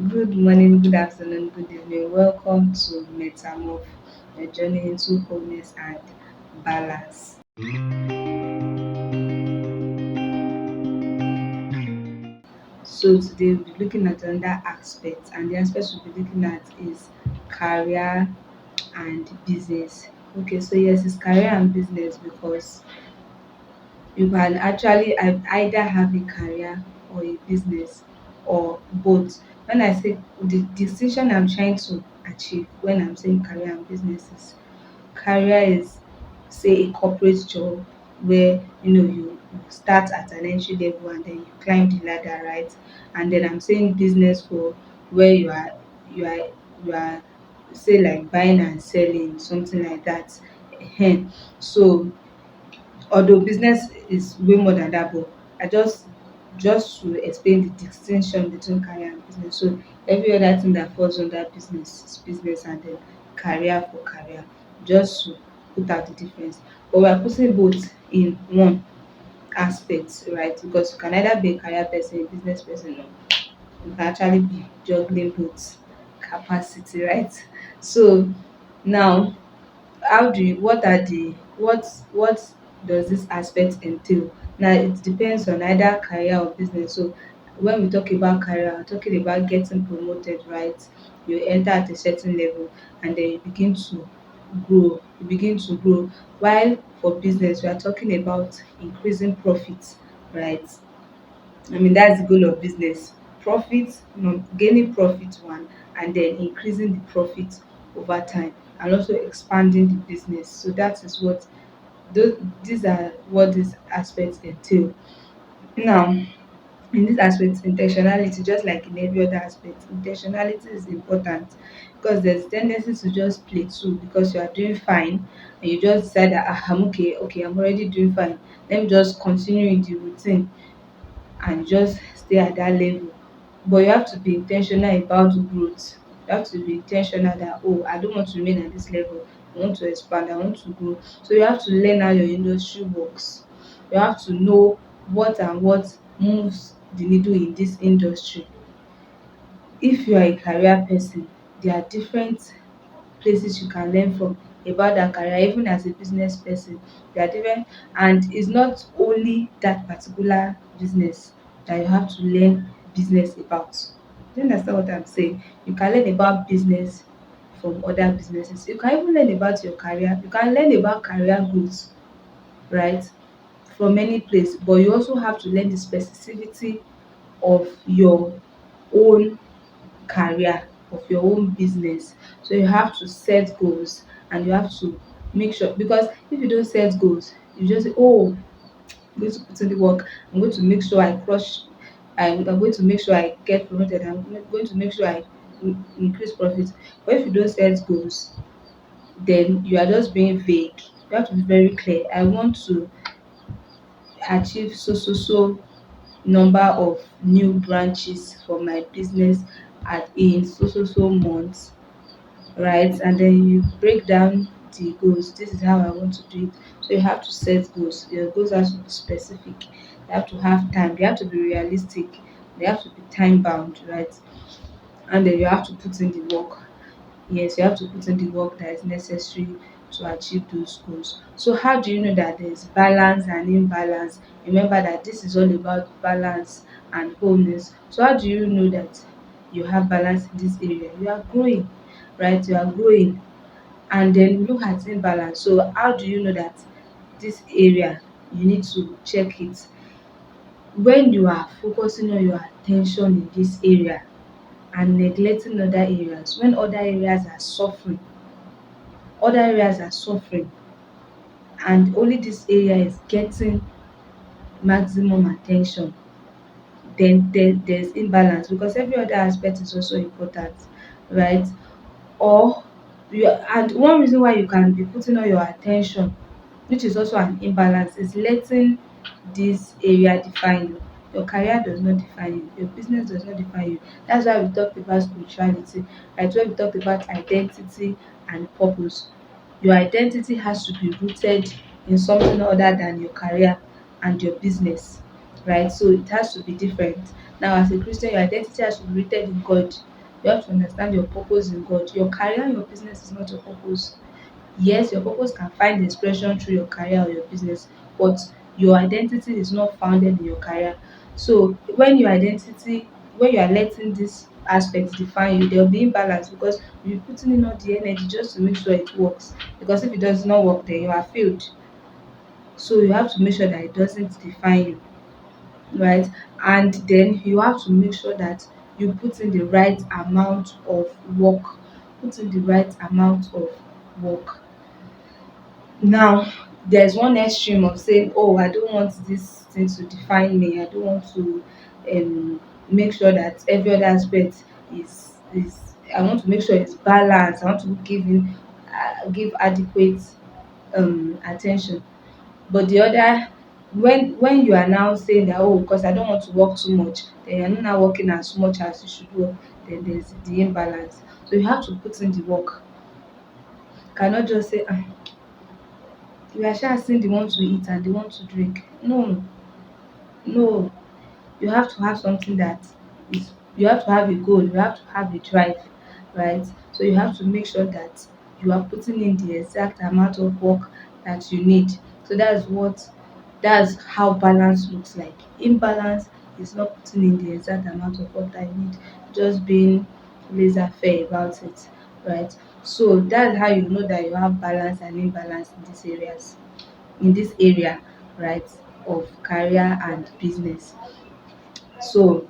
Good morning, good afternoon, good evening. Welcome to Metamorph, the journey into wholeness and balance. So today we'll be looking at another aspect, and the aspect we'll be looking at is career and business. Okay, so yes, it's career and business because you can actually either have a career or a business or both. When I say the distinction I'm trying to achieve when I'm saying career and business is career is say a corporate job where you start at an entry level and then you climb the ladder, right? And then I'm saying business for where you are you are say like buying and selling, something like that. Ehen. So although business is way more than that, but I just to explain the distinction between career and business. So every other thing that falls under business is business, and then career for career, just to put out the difference. But we are putting both in one aspect, right? Because you can either be a career person, a business person, or you can actually be juggling both capacity, right? So now, how do you what are the what does this aspect entail? Now it depends on either career or business. So when we talk about career, we're talking about getting promoted, right? You enter at a certain level and then you begin to grow. While for business we are talking about increasing profits, right? I mean, that's the goal of business. Profit, gaining profit one, and then increasing the profit over time, and also expanding the business. So that is what these are what these aspects entail. Now, in this aspect, intentionality, just like in every other aspect, intentionality is important because there's tendency to just play too because you are doing fine and you just decide that I'm okay, I'm already doing fine. Let me just continue in the routine and just stay at that level. But you have to be intentional about growth. You have to be intentional that, oh, I don't want to remain at this level. I want to expand, I want to grow. So you have to learn how your industry works. You have to know what moves the needle in this industry. If you are a career person, there are different places you can learn from about that career. Even as a business person, there are different, and it's not only that particular business that you have to learn business about. Do you understand what I'm saying? You can learn about business from other businesses. You can even learn about your career. You can learn about career growth, right, from any place, but you also have to learn the specificity of your own career, of your own business. So you have to set goals and you have to make sure, because if you don't set goals, you just say, oh, I'm going to put in the work, I'm going to make sure I crush, I'm going to make sure I get promoted, I'm going to make sure I increase profit. But if you don't set goals, then you are just being vague. You have to be very clear. I want to achieve so number of new branches for my business at in months, right? And then you break down the goals. This is how I want to do it. So you have to set goals. Your goals have to be specific. They have to have time. They have to be realistic. They have to be time bound, right? And then you have to put in the work. Yes, you have to put in the work that is necessary to achieve those goals. So how do you know that there's balance and imbalance? Remember that this is all about balance and wholeness. So how do you know that you have balance in this area? You are growing, right? You are growing. And then look at imbalance. So how do you know that this area you need to check it? When you are focusing on your attention in this area and neglecting other areas, when other areas are suffering and only this area is getting maximum attention, then there's imbalance, because every other aspect is also important, right? Or and one reason why you can be putting all your attention, which is also an imbalance, is letting this area define you. Your career does not define you, your business does not define you. That's why we talked about spirituality, right? When we talked about identity and purpose, your identity has to be rooted in something other than your career and your business, right? So it has to be different. Now as a Christian, your identity has to be rooted in God. You have to understand your purpose in God. Your career and your business is not your purpose. Yes, your purpose can find expression through your career or your business, but your identity is not founded in your career. So when you are letting this aspect define you, there will be imbalance because you're putting in all the energy just to make sure it works. Because if it does not work, then you are failed. So you have to make sure that it doesn't define you, right? And then you have to make sure that you put in the right amount of work. Put in the right amount of work. Now, there's one extreme of saying, "Oh, I don't want this thing to define me. I don't want to make sure that every other aspect is. I want to make sure it's balanced. I want to give adequate attention." But the other, when you are now saying that, "Oh, because I don't want to work too much," then you're not now working as much as you should work. Then there's the imbalance. So you have to put in the work. You cannot just say, "Ah, we are sha seeing the want to eat and the want to drink." No, no. You have to have something that is, you have to have a goal, you have to have a drive, right? So you have to make sure that you are putting in the exact amount of work that you need. So that's how balance looks like. Imbalance is not putting in the exact amount of work that you need, just being laissez faire about it, right? So that's how you know that you have balance and imbalance in these areas, in this area, right, of career and business. So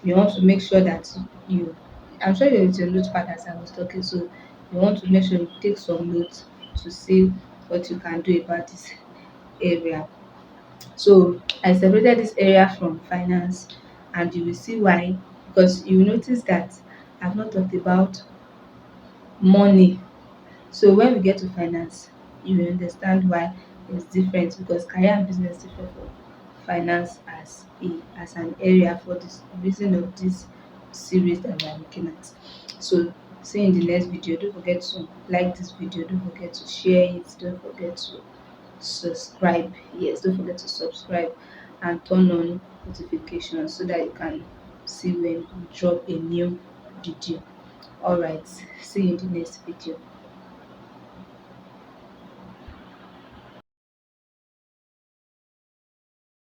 you want to make sure that you, I'm sure you're with your notepad as I was talking, so you want to make sure you take some notes to see what you can do about this area. So I separated this area from finance, and you will see why, because you will notice that I've not talked about money. So when we get to finance, you will understand why it's different, because career and business different from finance as an area for this reason of this series that we are looking at. So see you in the next video. Don't forget to like this video, don't forget to share it, don't forget to subscribe. Yes, don't forget to subscribe and turn on notifications so that you can see when we drop a new video. All right, see you in the next video.